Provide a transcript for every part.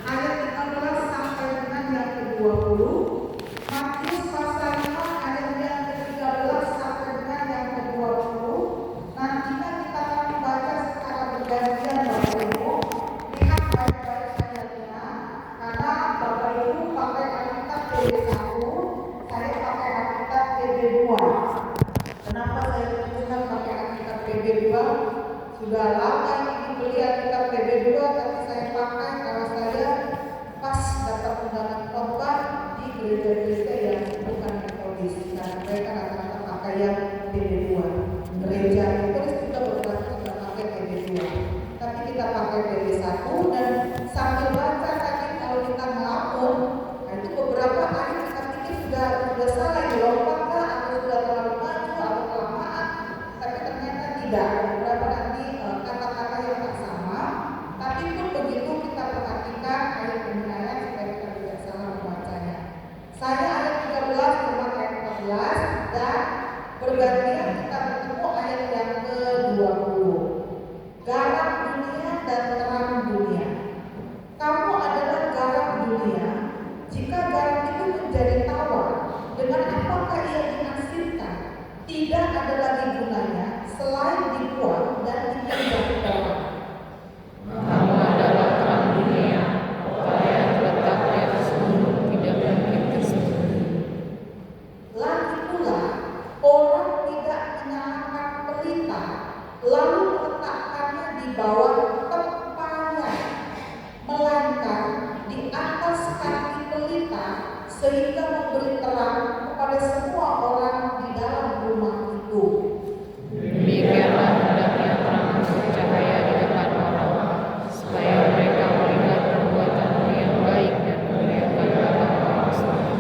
ayat 15 sampai dengan yang ke-20, Matius pasal 5 ayat yang ke-13 sampai dengan yang ke-20. Nantinya kita akan membaca secara bergantian Bapak Ibu. Lihat baik-baik ayatnya, karena Bapak Ibu pakai Alkitab PD1, saya pakai Alkitab PD2. Kenapa saya putuskan pakai Alkitab PD2? Sudah lama ini dibeli Alkitab PD2, tapi saya pakai karena saya pas dapat undangan khotbah di gereja-gereja yang bukan Metodis. Nah, mereka rata-rata pakai yang PD2. Gereja Metodis juga beberapa sudah pakai PD2. Tapi kita pakai PD1 dan sambil baca tadi kalau kita ngelamun, nah itu beberapa ayat kita pikir sudah salah, dilompatkah atau sudah terlalu maju atau kelamaan, tapi ternyata tidak. Beberapa nanti kata-kata yang tak sama, tapi pun begitu kita perhatikan ayat demi ayat supaya kita tidak salah membacanya. Saya ayat 13 sama ayat 14 dan bergantian kita bertemu ayat yang ke-20. Garam dunia dan terang dunia. Kamu adalah garam dunia. Jika garam itu menjadi tawar, dengan apakah ia diasinkan? Tidak ada lagi gunanya selain dibuang dan dipindah orang. Kamu adalah terang dunia. Kota yang terletak di atas gunung tidak mungkin tersembunyi. Lagi pula, orang tidak menyalakan pelita lalu meletakkannya di bawah tempayan, melainkan di atas kaki pelita sehingga memberi terang kepada semua orang di dalam rumah itu. Demikianlah hendaknya terang bercahaya di depan orang, supaya mereka melihat perbuatanmu yang baik dan memuliakan Bapa-Mu yang surga.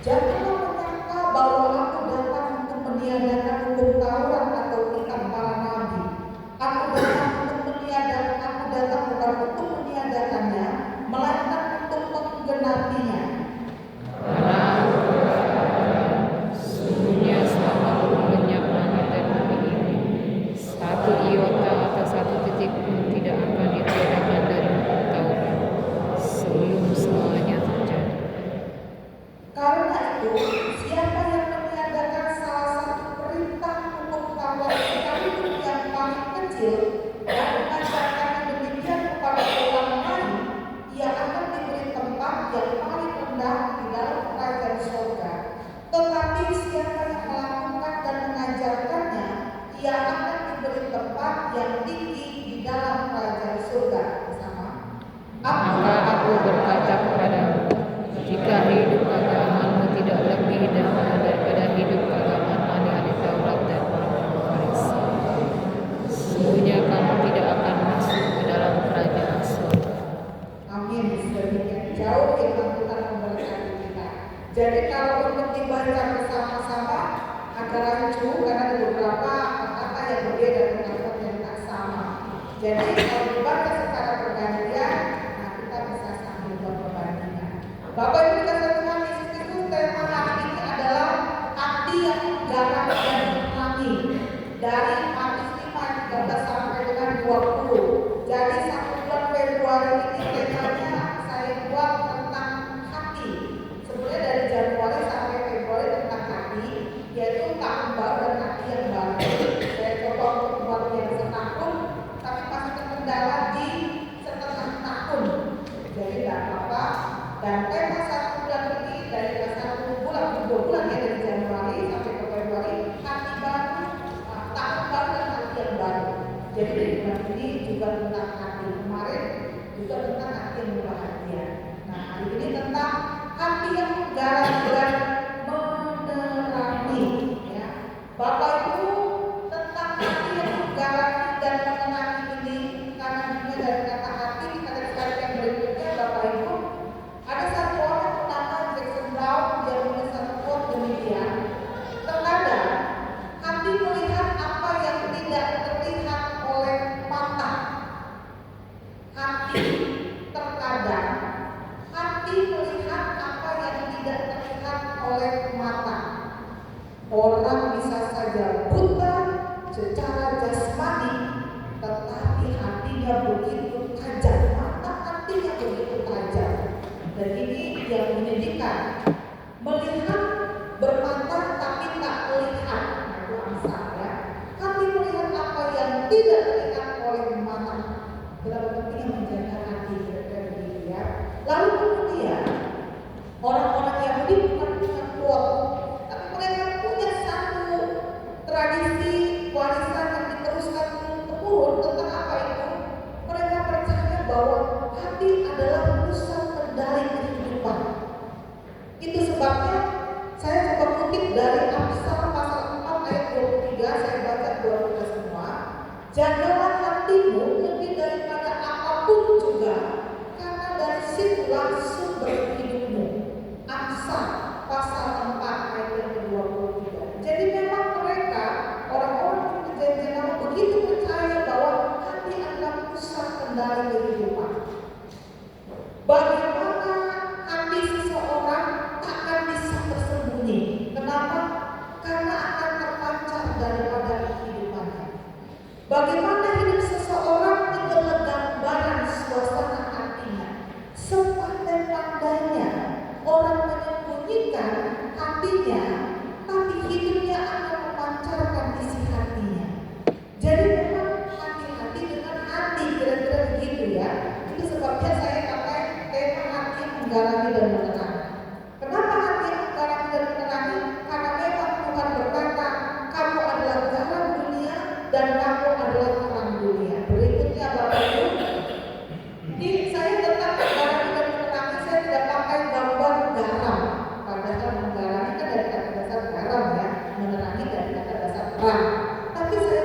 Janganlah menyangka bahwa aku datang untuk meniadakan hukum Taurat atau kitab para nabi. Aku datang bukan untuk meniadakannya, melainkan untuk menggenapinya. Karena aku berkata, sesungguhnya selama belum lenyap langit dan bumi ini, satu iota atau satu titik pun tidak akan ditiadakan dari hukum Taurat sebelum semuanya terjadi. Karena itu, siapa yang meniadakan salah satu perintah hukum Taurat sekalipun yang paling kecil dan mengajarkan demikian kepada orang lain, ia akan diberi tempat yang paling rendah di dalam kerajaan surga. Tetapi siapa yang melakukan dan mengajarkannya, ia akan diberi tempat yang tinggi di dalam kerajaan surga. Sama. Maka aku berkata kepadamu, jika hidup keagamaanmu tidak lebih damai daripada hidup keagamaan ahli-ahli Taurat dan orang-orang Farisi, sesungguhnya kamu tidak akan masuk ke dalam kerajaan surga. Amin. Sedemikian jauh firman Tuhan memberkati kita. Jadi kalau untuk dibaca bersama-sama agak rancu karena ada beberapa kata yang berbeda dan kata yang tak sama. Jadi kalau dibaca secara bergantian, nah kita bisa sambil berbandingan. Bapak Ibu kasih Tuhan Yesus Kristus, tema hari ini adalah hati yang garam dan pelangi. Dari Matius 5 ayat 13 sampai dengan 20. Jadi 1 bulan Februari ini temanya saya buat tentang hati. Sebenarnya dari Januari sampai Februari tentang hati, yaitu tahun baru dan hati yang baru. Saya coba untuk buat yang setahun, tapi masih terkendala di setengah tahun. Jadi tidak apa-apa. Dan tema 1 bulan ini dari 1 bulan ke 2 bulan ya, dari Januari sampai ke Februari, hati baru, tahun baru dan hati yang baru. Jadi dari bulan ini juga tentang hati. Kemarin juga tentang hati yang berbahagia. Nah hari ini tentang hati yang garam dan menerangi. Ya. Bapak Ibu, tentang hati yang garam dan menerangi ini, karena juga dari kata hati kita dari slide yang berikutnya Bapak Ibu, ada satu orang bernama Jackson Brown, dia menulis satu quote demikian. Terkadang hati melihat apa yang tidak terlihat oleh mata. Hati terkadang hati melihat apa yang tidak terlihat oleh mata. Orang bisa saja buta secara jasmani, tetapi hatinya begitu tajam, mata menyembunyikan, melihat bermata tapi tak melihat. Nah, itu Amsal ya. Kami melihat apa yang tidak terlihat oleh mata. Betapa pentingnya menjaga hati, kira-kira begitu ya. Lalu kemudian orang-orang Yahudi bukan punya plot, tapi mereka punya satu tradisi warisan yang diteruskan turun-temurun. Tentang apa itu? Mereka percaya bahwa hati adalah pusat kendali kehidupan. Itu sebabnya saya coba kutip dari Amsal pasal 4 ayat 23, saya baca buat kita semua. Jagalah hatimu lebih daripada apapun juga, karena dari situlah sumber hidupmu. Amsal pasal 4 ayat yang ke-23. Jadi memang mereka, orang-orang di perjanjian lama begitu percaya bahwa hati adalah pusat kendali kehidupan. Bagaimana hati seseorang takkan bisa tersembunyi. Kenapa? Karena akan terpancar daripada kehidupannya. Bagaimana hidup seseorang adalah gambaran suasana hatinya. Sepandai-pandainya orang menyembunyikan hatinya, tapi hidupnya akan memancarkan isi hatinya. Jadi memang hati-hati dengan hati, kira-kira begitu ya. Itu sebabnya saya pakai tema hati yang menggarangi dan menerangi. Kenapa hati yang menggarangi dan menerangi? Karena memang Tuhan berkata, kamu adalah garam dunia dan kamu adalah terang dunia. Berikutnya Bapak Ibu, saya tetap menggarangi dan menerangi, saya tidak pakai gambar garam. Padahal menggarangi kan dari kata dasar garam ya, menerangi dari kata dasar terang. Tapi saya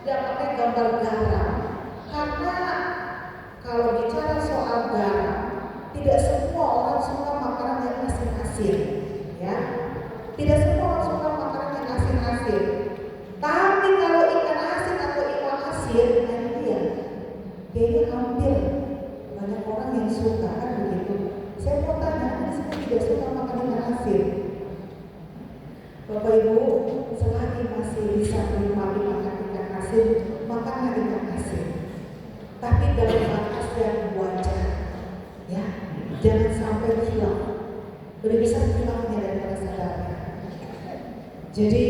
tidak pakai gambar garam, karena kalau bicara soal garam, tidak semua orang suka makanan yang asin-asin, ya. Tidak semua orang suka makanan yang asin-asin. Tapi kalau ikan asin atau ikan asin, nah itu ya, kayaknya hampir banyak orang yang suka kan begitu. Saya mau tanya, ada semua tidak suka makan ikan asin? Bapak Ibu, selagi masih bisa menikmati makan ikan asin, makanlah ikan asin. Tapi dalam batas yang wajar, ya, jangan sampai hilang. Lebih bisa hilangnya daripada sadarnya. Jadi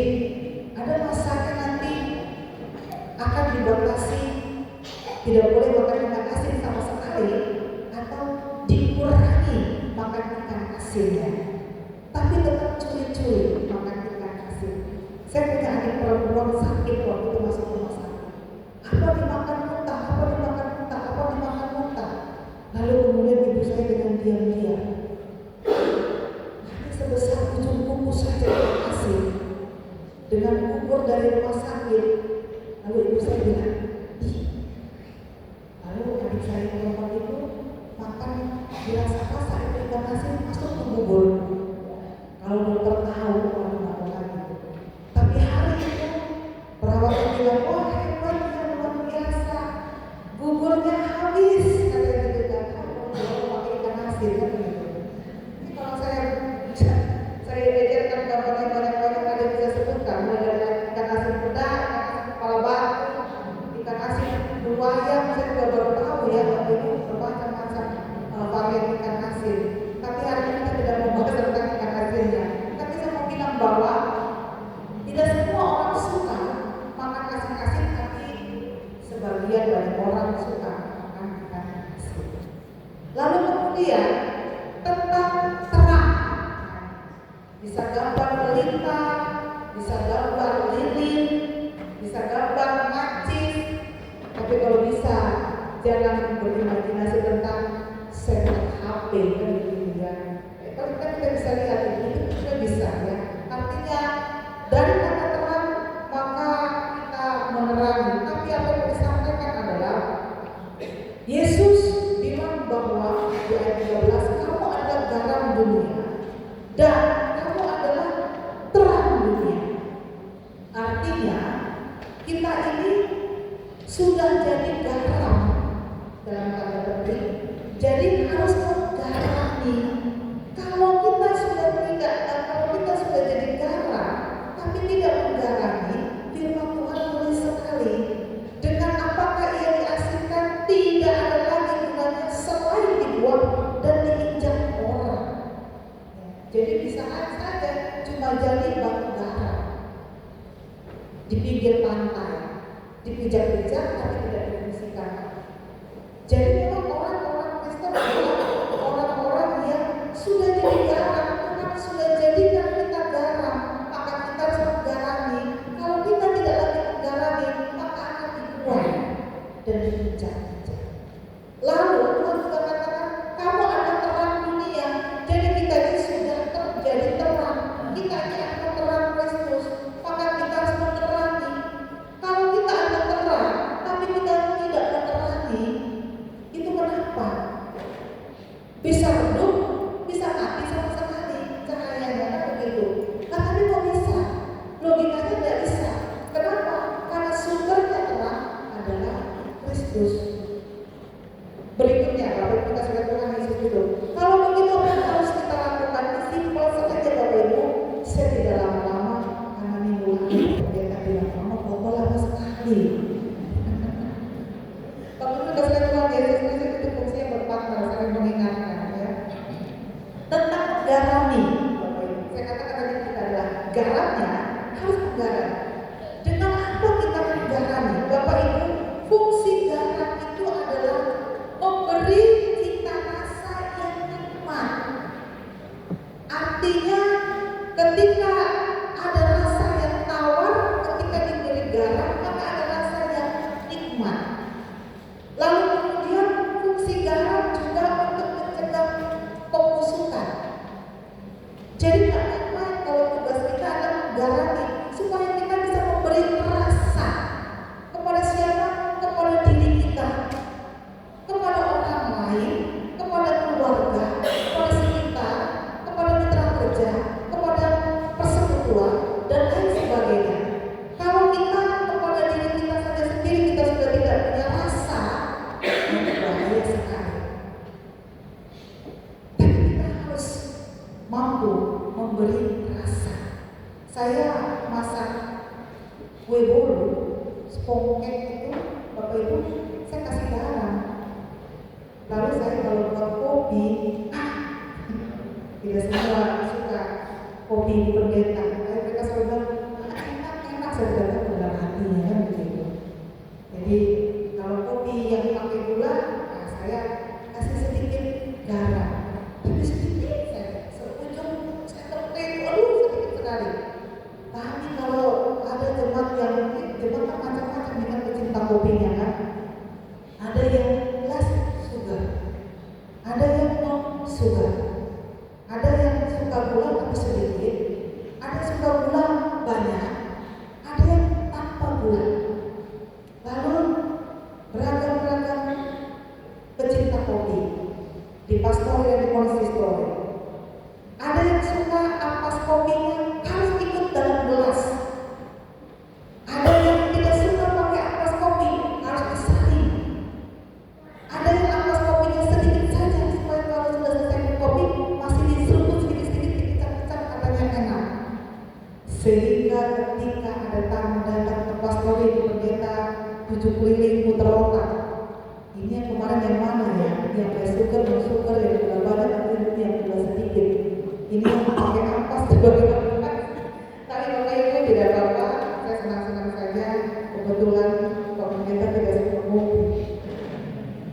ada masanya nanti akan dibatasi, tidak boleh makan ikan asin sama sekali, atau dikurangi makan ikan asinnya. Tapi tetap curi-curi makan ikan asin. Saya punya adik perempuan sakit waktu itu masuk rumah sakit. Apa dimakan muntah, apa dimakan muntah, apa dimakan muntah. Lalu kemudian ibu saya dengan diam-diam, hanya sebesar ujung kuku saja ikan asin, dengan ukur dari rumah sakit. Lalu ibu saya bilang, ih. Lalu adik saya perempuan itu makan dirasa-rasa ikan asin masuk ke bubur. Kalau dokter tahu kalau melakukan itu. Tapi hari itu perawat bilang, wah hebat ya, luar biasa. Buburnya habis, katanya gitu kan. Kalau pakai ikan asin kan begitu. Ini kalau saya ejerkan gambarnya banyak-banyak, ada yang bisa sebutkan. Mulai dari ikan asin pedas, ikan asin kepala batu, ikan asin bulu ayam, saya juga baru tahu ya, waktu itu bermacam-macam varian ikan asin. Tapi hari ini kita tidak membahas tentang ikan asinnya. Tapi saya mau bilang bahwa tidak semua orang suka makan asin-asin, tapi sebagian banyak orang suka makan ikan asin. Lalu kemudian tentang terang, bisa gambar melintang, bisa gambar lilin, bisa gambar macis. Tapi kalau bisa jangan berimajinasi tentang senang HP kan gitu ya. Kalau kita bisa lihat itu juga bisa ya. Artinya dari kata terang maka kita menerangi. Tapi apa yang disampaikan adalah Yesus bilang bahwa di ayat 12, kamu adalah garam dunia dan kamu adalah terang dunia. Artinya kita ini sudah jadi garam dalam tanda petik. Jadi harus menggarami. Kalau kita sudah jadi garam, tapi tidak menggarami, firman Tuhan tulis sekali. Dengan apakah ia diasinkan, tidak ada lagi gunanya selain dibuang dan diinjak orang. dipijak-pijak tapi tidak difungsikan. Jadi memang orang-orang Kristen adalah orang-orang yang sudah jadi garam. Tuhan sudah jadikan kita garam, maka kita harus menggarami. Kalau kita tidak lagi menggarami, maka akan dibuang dan dipijak-pijak. Lalu Tuhan juga katakan, kamu ada terang dunia. Jadi kita ini sudah terjadi terang. Kita ini akan terang Kristus, maka kita harus menerangi. Kalau kita ada terang, tapi kita tidak menerangi, itu kenapa? Bisa redup, bisa mati sama sekali cahayanya, kan begitu. Nah, tapi kok bisa? Logikanya tidak bisa. Kenapa? Karena sumbernya terang adalah Kristus. Berikutnya, Bapak kita sudah Tuhan Yesus itu. Kalau begitu apa yang harus kita lakukan? Simpel saja Bapak Ibu. Saya tidak lama-lama karena minggu lalu pendeta bilang, mama foto lama sekali. Bapak Ibu kita sudah Tuhan Yesus itu fungsi yang berpartner, saling mengingatkan ya. Tentang menggarami, Bapak Ibu. Saya katakan tadi kita adalah garamnya harus menggarami. Dengan apa kita menggarami? Bapak Ibu, fungsi garam itu adalah memberi cita rasa yang nikmat. Artinya ketika ada rasa yang tawar, ketika diberi garam maka ada rasa yang nikmat. Lalu kemudian fungsi garam juga untuk mencegah pembusukan. Jadi tak main kalau tugas kita adalah menggarami supaya kita bisa memberi rasa kepada siapa? Kepada diri kita, kepada orang lain, kepada keluarga, kepada sekitar, kepada mitra kerja, kepada persekutuan dan lain sebagainya. Kalau kita kepada diri kita saja sendiri kita sudah tidak punya rasa, itu bahaya sekali. Tapi kita harus mampu memberi rasa. Saya masak kue bolu, sponge itu, Bapak Ibu, saya kasih garam. Lalu saya kalau buat kopi, tidak semua suka kopi pendeta. Tapi mereka selalu bilang, enak, saya bilang dalam hatinya kan begitu. Jadi kalau kopi yang pakai gula, nah saya kasih sedikit garam. Tapi sedikit saya seujung, saya terpenuh, sedikit sekali. Tapi kalau ada jemaat yang jemaat macam-macam dengan pecinta kopinya kan, ada yang less sugar, ada yang non sugar, ada yang suka gula tapi sedikit, ada yang suka gula banyak, ada yang tanpa gula. Lalu beragam-beragam pecinta kopi di pastori dan di konsistori. Ada yang suka ampas kopinya harus ikut dalam gelas. Ada yang tidak suka pakai ampas kopi, harus disaring. Ada yang ampas kopinya sedikit saja supaya kalau sudah selesai minum kopi masih diseruput sedikit-sedikit dikecap-kecap katanya enak. Sehingga ketika ada tamu datang ke pastori di pendeta 7 keliling putar otak. Ini yang kemarin yang mana ya? Yang kayak sugar, non sugar, yang gula banyak, atau yang gula sedikit. Ini yang pakai ampas sebagai ampas. Tapi Bapak Ibu tidak apa-apa, saya senang-senang saja. Kebetulan Pak Pendeta tidak suka kopi,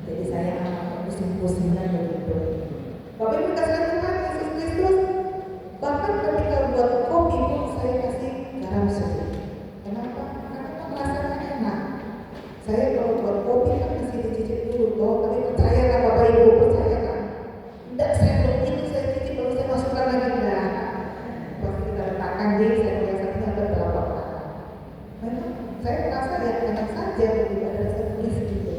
jadi saya akan pusing-pusingan begitu. Bapak Ibu kasih Tuhan Yesus Kristus. Bahkan ketika buat kopi pun saya kasih garam sedikit. Kenapa? Karena rasanya enak. Saya kalau buat kopi kan masih dicicip dulu toh, tapi percayakan Bapak Ibu, percayakan. Tidak, saya belum itu saya cicip baru saya masukkan lagi enggak. Pasti kita letakkan di saya biasanya ada berapa pak. Memang saya merasa ya enak saja begitu ada saya tulis gitu.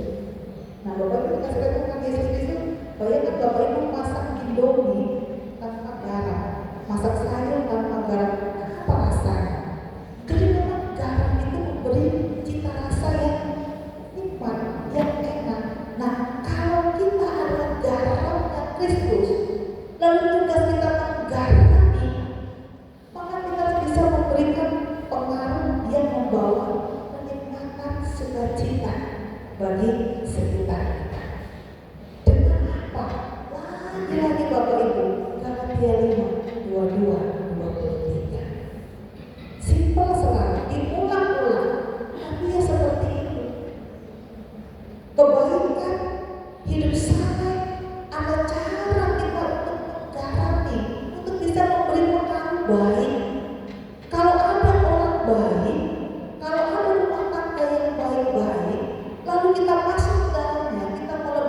Nah Bapak Ibu kasih Tuhan Yesus Kristus. Bayangkan Bapak Ibu masak Indomie tanpa garam, masak sayur tanpa garam, apa rasanya? Jadi memang garam itu memberi cita rasa yang nikmat, yang enak. Nah, kalau kita adalah garamnya Kristus, lalu tugas kita menggarami, maka kita bisa memberikan pengaruh yang membawa kenikmatan sukacita bagi sekitar kita. Dengan apa? Lagi-lagi Bapak Ibu,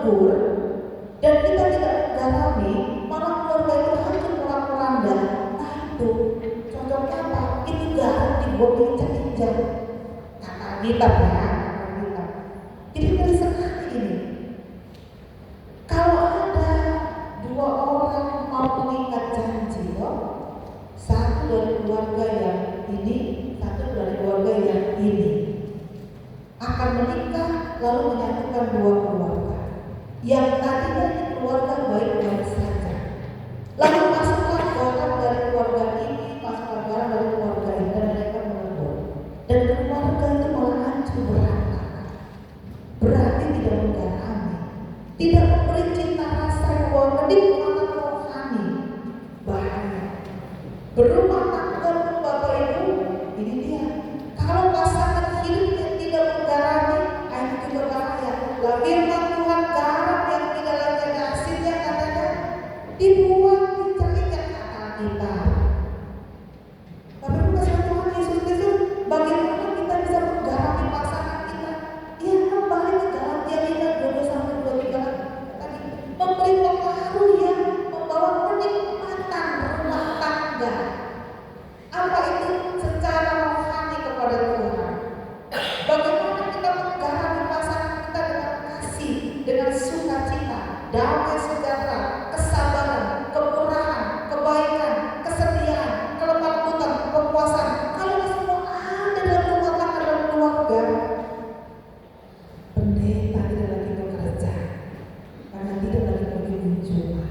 menegur dan kita tidak mendalami, malah keluarga itu hancur porak-poranda. Nah itu contohnya apa? Itu garam dibuat injak-injak. Kata Alkitab ya, kata Alkitab. Jadi ngeri sekali ini. Kalau ada dua orang mau mengikat janji, satu dari keluarga yang ini, satu dari keluarga yang ini, akan menikah lalu menyatukan dua keluarga yang tadinya keluarga baik-baik saja, lalu masuklah garam dari keluarga ini, masuklah garam dari keluarga ini, dan mereka menegur, dan keluarga itu malah hancur berantakan. Berarti tidak menggarami, tidak memberi cinta rasa bahwa kenikmatan rohani. Bahaya. Berumah tangga Bapak Ibu, ini dia. Kalau pasangan hidup yang tidak menggarami, itu juga bahaya. Lah firman Tuhan, garam yang tidak lagi ada asinnya katanya dibuat injak-injak, kata kita. Bapak Ibu kasih Tuhan Yesus Kristus, bagaimana kita bisa menggarami pasangan kita? Ya kembali ke dalam Galatia 2:23 tadi, memberi pengaruh yang membawa kenikmatan rumah tangga. Apa itu? Secara rohani kepada Tuhan. Bagaimana kita menggarami pasangan kita dengan kasih, dengan sukacita, damai sejahtera, kesabaran, kemurahan, kebaikan, kesetiaan, kelemah lembutan, kepuasan. Kalau ini semua ada dalam rumah tangga dan keluarga, pendeta tidak lagi bekerja karena tidak lagi pergi kunjungan.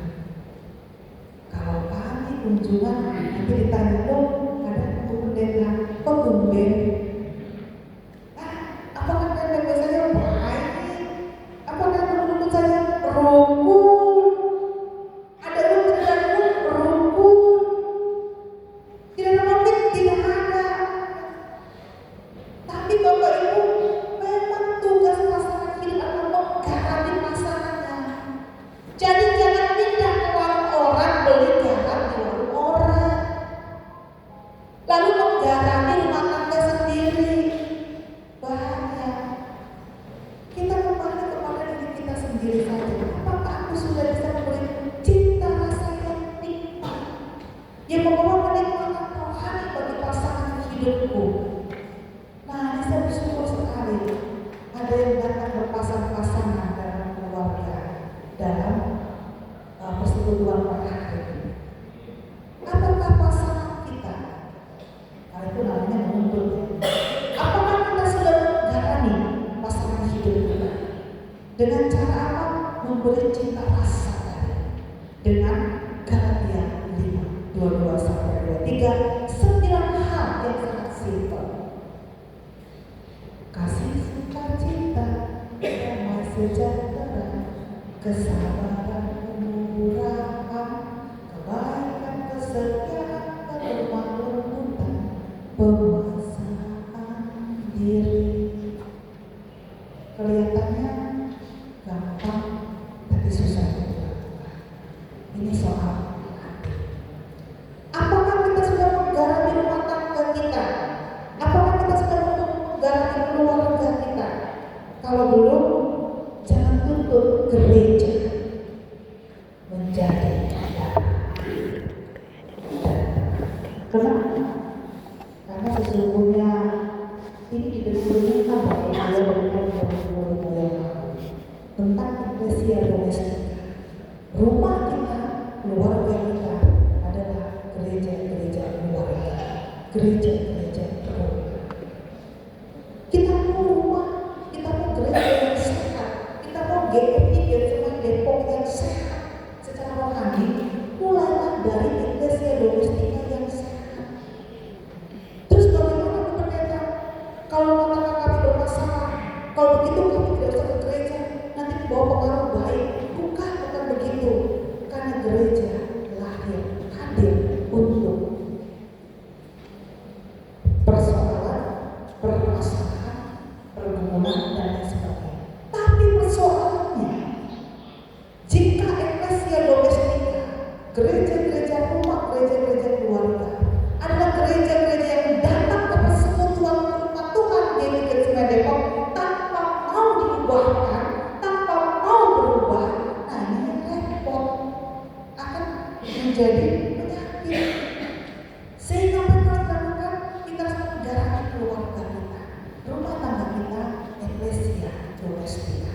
Kalau kami kunjungan, nanti ditanya, loh ada pendeta, kok tumben? Apakah pendeta saya baik? Apakah pendeta saya rukun? Ada rukun? Tidak ada motif, tidak ada. Tapi Bapak Ibu, memang tugas pasangan hidup adalah menggarami pasangannya. Jadi jangan pindah ke warung orang, beli garam di warung orang, lalu menggarami rumah tangga sendiri. Bahaya. Kita kembali kepada diri kita sendiri saja. Apakah aku sudah bisa memberi cinta rasa yang nikmat, yang membawa kenikmatan rohani bagi pasangan hidupku? Nah, ini saya bersyukur sekali ada yang datang berpasang-pasangan dalam keluarga, dalam persekutuan perhari. Apakah pasangan kita, nah itu namanya mengumpul, apakah kita sudah menggarami pasangan hidup kita? Dengan cara apa? Memberi cinta rasa tadi. Dengan Galatia 5:22-23, 9 hal yang sangat simpel. Kasih, sukacita, damai sejahtera, kesabaran, kemurahan, kebaikan, kesetiaan, kelemah lembutan, penguasaan diri. Kelihatannya gampang, tapi susah dilakukan. Ini soal hati. Apakah kita sudah menggarami rumah tangga kita? Apakah kita sudah menggarami keluarga kita? Kalau belum, jangan tuntut gereja menjadi kenapa? Karena sesungguhnya ini didengarkan Bapak Ibu tentang eklesia domestika. Rumah kita, keluarga kita adalah gereja-gereja keluarga, gereja-gereja keluarga. Kita mau rumah, kita mau gereja yang sehat, kita mau GMI Gereja Depok yang sehat secara rohani. Mulailah dari eklesia domestika yang sehat. Terus bagaimana pendeta? Kalau mata kami bermasalah, kalau begitu kami tidak usah ke gereja, nanti bawa pengaruh baik. Bukan begitu. Karena gereja lahir, hadir untuk persoalan, permasalahan, pergumulan, dan lain sebagainya. Tapi persoalannya, jika eklesia domestika, gereja-gereja rumah, gereja-gereja keluarga menjadi penyakit. Sehingga kita lakukan, kita harus menjalani keluarga kita, rumah tangga kita, eklesia domestika.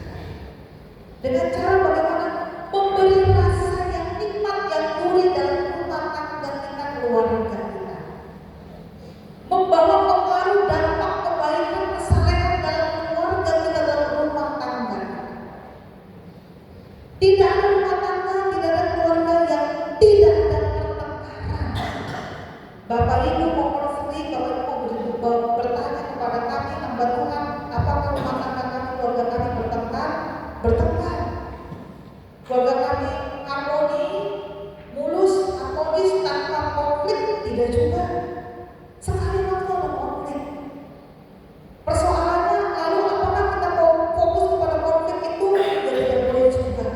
Dengan cara bagaimana memberi rasa yang nikmat, yang gurih dalam rumah tangga kita, keluarga kita, membawa pengaruh dampak kebaikan kesalehan dalam keluarga kita, dalam rumah tangga. Tidak ada rumah tangga, tidak ada keluarga yang tidak ada pertengkaran. Bapak Ibu mau konseling, Bapak Ibu mau bertanya kepada kami, hamba Tuhan, apakah rumah tangga kami, keluarga kami bertengkar? Bertengkar. Keluarga kami harmoni, mulus, harmonis, tanpa konflik? Tidak juga. Sekali waktu ada konflik. Persoalannya, lalu apakah kita mau fokus kepada konflik itu? Ya tidak boleh juga.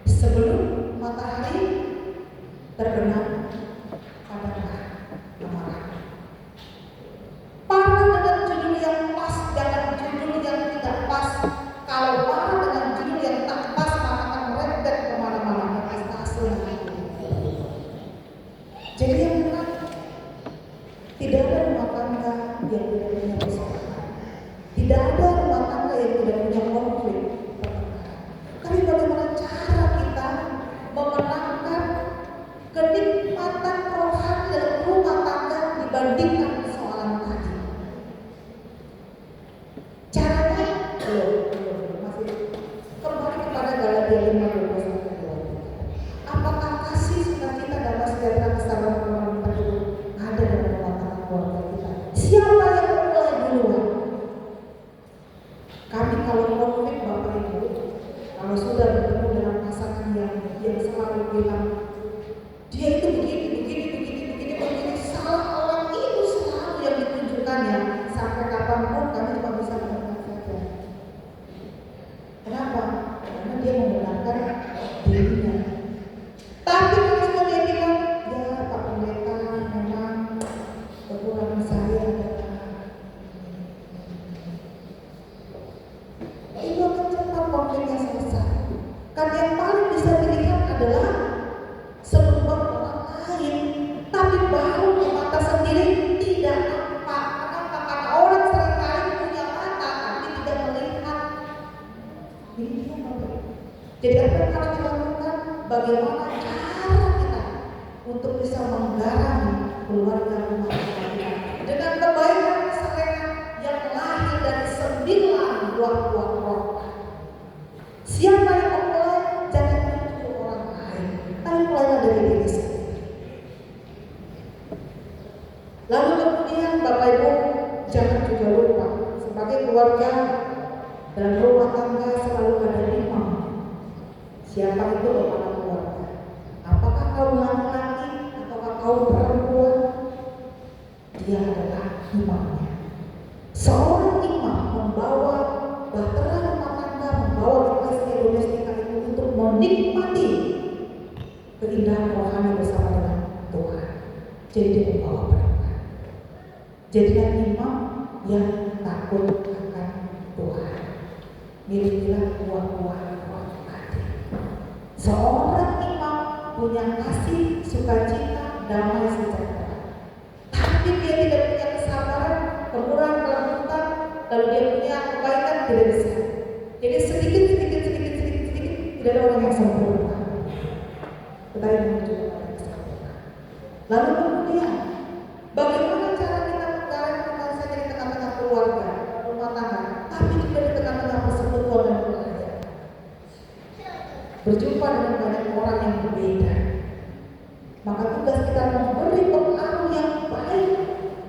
Sebelum matahari terbenam, padamlah amarah. Parah dengan judul yang pas, jangan judul yang tidak pas. Kalau parah dengan judul yang tak pas, maka akan merembet kemana-mana. Jadi yang benar, tidak ada rumah tangga yang tidak punya persoalan. Tidak ada rumah tangga yang tidak punya konflik. Tapi bagaimana cara kita memenangkan kenikmatan rohani dalam rumah tangga dibandingkan persoalan tadi? Caranya masih kembali kepada Galatia 5:12-13. Apakah kasih, sukacita, damai sejahtera, kesabaran, pengampunan itu ada dalam rumah tangga keluarga kita? Siapa yang mulai duluan? Kami kalau konflik, Bapak Ibu, kalau sudah bertemu dengan pasangan yang selalu bilang dia itu begini, salah orang itu selalu yang ditunjukkannya, sampai kapanpun kami cuma bisa mendengar saja. Kenapa? Karena dia membenarkan dirinya. Tapi kalau dia bilang, ya Pak Pendeta, memang kekurangan saya adalah itu akan cepat konfliknya selesai. Kan yang paling bisa dilihat adalah sebuah orang lain, tapi baru di mata sendiri tidak nampak. Kenapa? Karena orang seringkali punya mata tapi tidak melihat. Ini dia Bapak. Jadi apa yang harus dilakukan? Bagaimana cara kita untuk bisa menggarami keluarga rumah tangga kita dengan kebaikan kesalehan yang lahir dari 9 buah roh. Siapa yang memulai? Jangan menunjuk orang lain, tapi mulailah dari diri sendiri. Lalu kemudian Bapak Ibu jangan juga lupa, sebagai keluarga dalam rumah tangga selalu ada imam. Siapa itu kepala keluarga? Apakah kaum laki-laki ataukah kaum perempuan? Dia adalah imamnya. Seorang imam membawa bahtera rumah tangga, membawa eklesia domestika itu untuk menikmati keindahan rohani bersama dengan Tuhan. Jadi dia membawa mereka. Jadilah imam yang takut akan Tuhan. Milikilah buah-buah roh tadi. Seorang imam punya kasih, sukacita, damai sejahtera. Tapi dia tidak punya kesabaran, kemurahan, kelembutan, lalu dia punya kebaikan, tidak bisa. Jadi sedikit, tidak ada orang yang sempurna. Tetapi menuju kepada yang sempurna. Lalu kemudian, bagaimana cara kita menggarap bukan saja di tengah-tengah keluarga, rumah tangga, tapi juga di tengah-tengah persekutuan dan keluarga. Berjumpa dengan banyak orang yang berbeda. Maka tugas kita memberi pengaruh yang baik,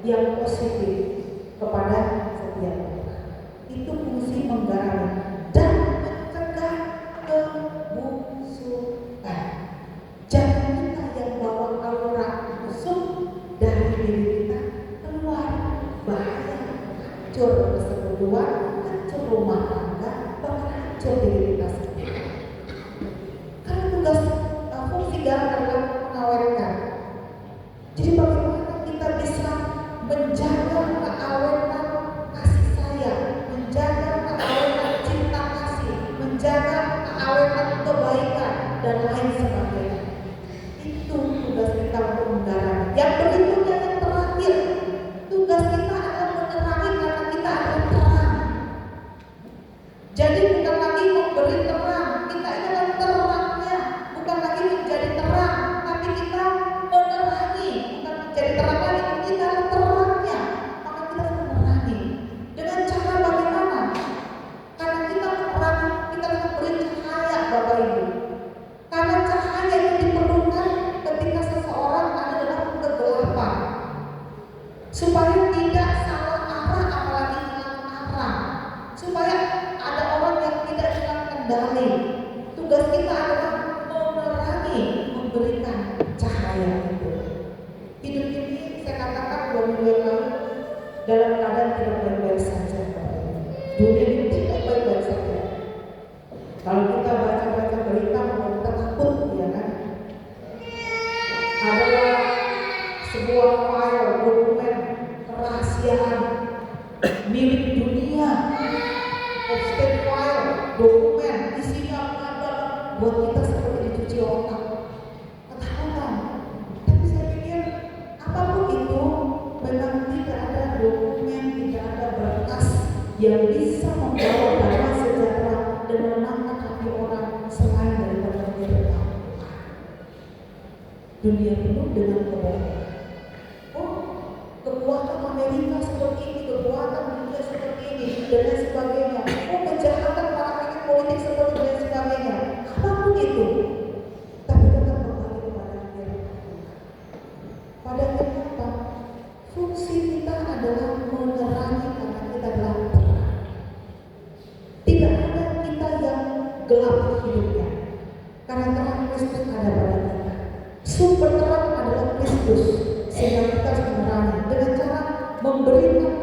yang positif kepada setiap orang. Itu fungsi menggarap dan mencegah kebusukan. Jangan kita yang bawa aura busuk dari diri kita keluar, bahaya, hancur persekutuan, hancur rumah tangga, bahkan hancur diri kita sendiri. Karena tugas fungsi garap adalah mengawetkan. Jadi bagaimana kita bisa menjaga keawetan kasih sayang, menjaga keawetan cinta kasih, menjaga keawetan kebaikan dan lain sebagainya. kendali. Tugas kita adalah menerangi, memberikan cahaya itu. Hidup ini saya katakan 2 minggu yang lalu dalam keadaan tidak baik-baik saja. Dunia ini tidak baik-baik saja. Kalau kita baca-baca berita, kita takut, ya kan? Adalah sebuah file dokumen kerahasiaan milik dunia, Epstein file dokumen isinya apa buat kita seperti dicuci otak, ketakutan. Tapi saya pikir apapun itu memang tidak ada dokumen, tidak ada berkas yang bisa membawa damai sejahtera dan menenangkan hati orang selain daripada kita. Dunia penuh dengan kebohongan. Oh, kekuatan Amerika seperti ini, kekuatan dunia seperti ini, dan lain sebagainya. Oh, kejahatan para elit politik seperti dan sebagainya. Apapun itu, tapi tetap kembali kepada akhirnya. Pada akhirnya apa? Fungsi kita adalah menerangi karena kita adalah terang. Tidak ada kita yang gelap hidupnya, karena terang Kristus ada pada kita. Sumber terang adalah Kristus, sehingga kita harus menerangi dengan cara memberikan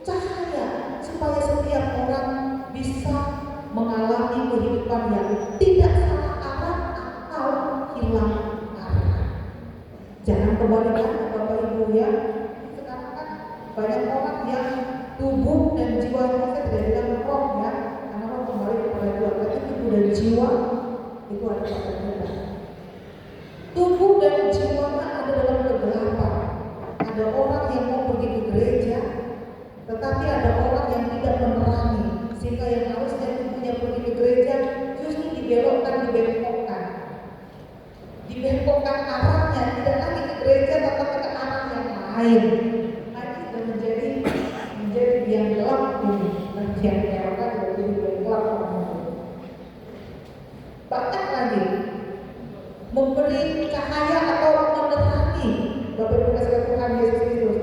cahaya supaya setiap orang bisa mengalami kehidupan yang tidak salah arah atau hilang arah. Jangan kebalikan Bapak Ibu ya. Sekarang kan banyak orang yang tubuh dan jiwanya, saya tidak bilang roh ya, karena roh kembali kepada Tuhan, tapi tubuh dan jiwa itu ada pada kita. Tubuh dan jiwanya ada dalam kegelapan. Ada orang yang mau pergi ke gereja, tetapi ada orang yang tidak menerangi, sehingga yang harusnya tubuhnya pergi ke gereja justru dibelokkan, dibengkokkan arahnya, tidak lagi ke gereja tetapi ke arah yang lain. Nah, itu sudah menjadi yang gelap ini, bagian belokkan jadi yang gelap. Bahkan lagi memberi cahaya atau menerangi. Bapak Ibu kasih Tuhan Yesus Kristus.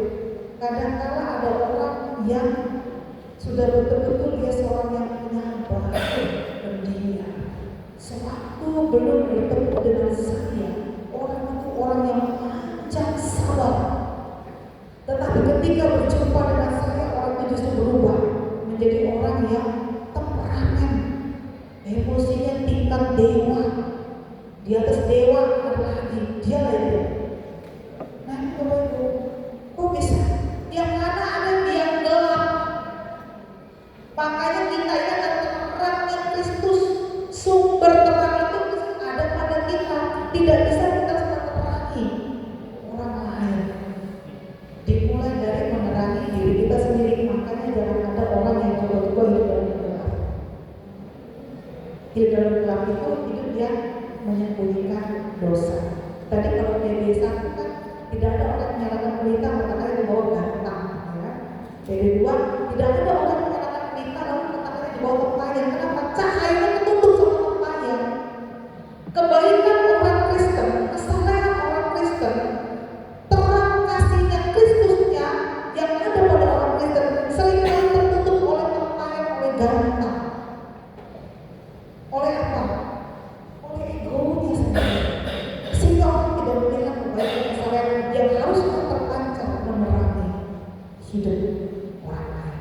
Kadang-kala ada orang yang sudah betul-betul dia seorang yang penyabar, pendiam. Sewaktu belum bertemu dengan saya, orang itu orang yang panjang sabar. Tetapi ketika berjumpa dengan saya, orang itu justru berubah menjadi orang yang temperamen, emosinya tingkat dewa. Di atas dewa ada lagi, dia lagi. Nah itu Bapak Ibu, kok bisa? Yang mana ada yang gelap. Makanya kita ini adalah terangnya Kristus. Sumber terang itu ada pada kita. Tidak bisa kita menerangi orang lain. Dimulai dari menerangi diri kita sendiri. Makanya jangan ada orang yang coba-coba hidup dalam gelap. Hidup dalam gelap itu hidup yang menyembunyikan dosa. Tadi kalau PD1 kan tidak ada orang menyalakan pelita matahari di bawah gantang, ya. PD2 tidak ada orang menyalakan pelita lalu matahari di bawah tempayan. Kenapa? Cahayanya ketutup sama tempayan. Kebaikan orang Kristen, kesalehan orang Kristen, terang kasihnya Kristusnya yang ada pada orang Kristen seringkali tertutup oleh tempayan, oleh gantang. Oleh apa? Oleh egonya sendiri. Sehingga orang tidak melihat kebaikan kesalahan yang harus terpancar menerangi hidup orang lain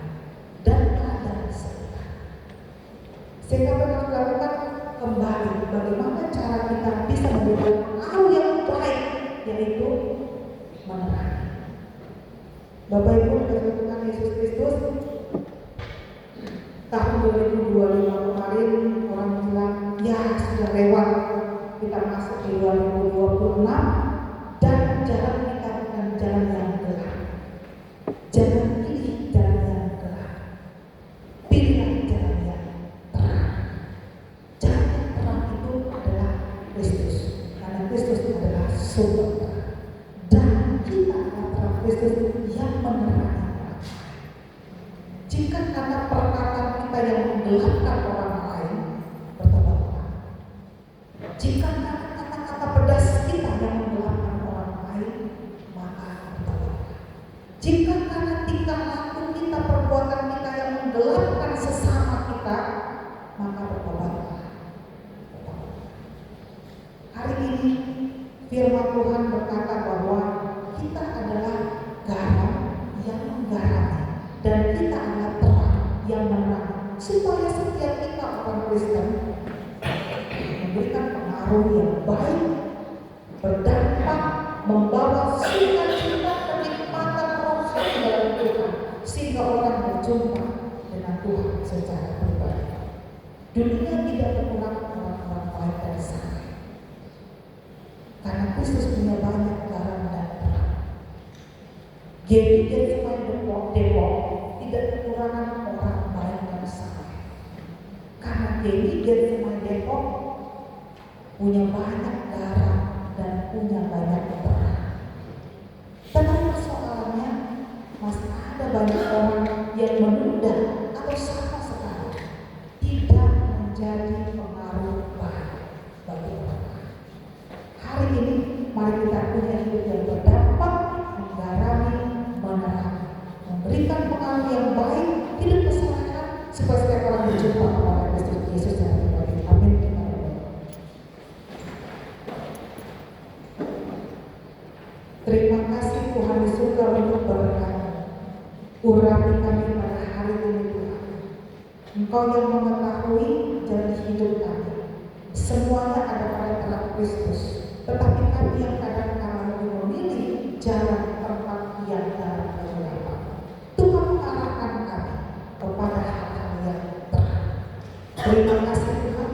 dan keadaan sekitar. Sehingga kita harus lakukan kembali bagaimana cara kita bisa memberikan hal yang baik, yaitu menerangi. Bapak Ibu dari Tuhan Yesus Kristus, tahun 2025 kemarin orang bilang ya sudah lewat, kita masuk di 2026 dan jalan kita bukan jalan yang gelap. Jangan pilih jalan yang gelap, pilihlah jalan yang terang. Jalan yang terang itu adalah Kristus, karena Kristus adalah sumber terang dan kita adalah terang Kristus yang menerangi. Jika karena perkataan kita yang menggelapkan orang lain, bertobatlah. Jika karena kata-kata pedas kita yang menggelapkan orang lain, maka bertobatlah. Jika karena tingkah laku kita, perbuatan kita yang menggelapkan sesama kita, maka bertobatlah. memberikan pengaruh yang baik, berdampak, membawa sukacita, kenikmatan rohani dalam Tuhan, sehingga orang berjumpa dengan Tuhan secara pribadi. Dunia tidak kekurangan orang-orang baik dan saleh, karena Kristus punya banyak garam dan terang. GBI Depok tidak kekurangan orang baik dan saleh, karena GBI Depok punya banyak garam dan punya banyak terang. Tetapi persoalannya masih ada banyak orang yang menunda atau sama sekali tidak menjadi pengaruh baik bagi orang lain. Hari ini mari kita punya hidup yang berdampak, menggarami, menerangi, memberikan pengaruh yang baik, hidup kesalahan supaya setiap orang berjumpa kepada Kristus Yesus yang pribadi. Amin. Terima kasih Tuhan di surga untuk berkat. Urapi kami pada hari ini Tuhan. Engkau yang mengetahui jalan hidup kami. Semuanya ada pada dalam Kristus. Tetapi kami yang kadang-kadang lebih memilih jalan tempat yang dalam kegelapan. Tuhan arahkan kami kepada hal-hal yang terang. Terima kasih Tuhan.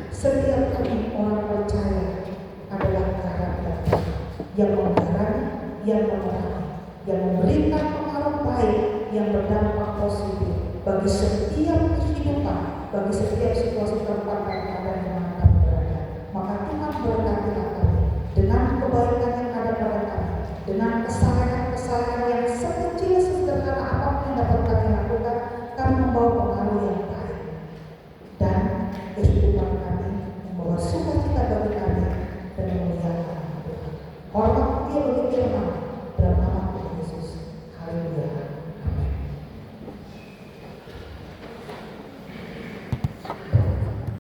Setiap kami orang percaya adalah garam dan terang, yang menggarami, yang menerangi, yang memberikan pengaruh baik, yang berdampak positif bagi setiap kehidupan, bagi setiap situasi tempat dan keadaan di mana kami berada. Maka Tuhan berkati kami dengan kebaikan yang ada pada kami, dengan kesalahan-kesalahan yang sekecil sederhana apapun yang dapat kami lakukan, kami membawa pengaruh yang baik, dan kehidupan kami membawa sukacita bagi kami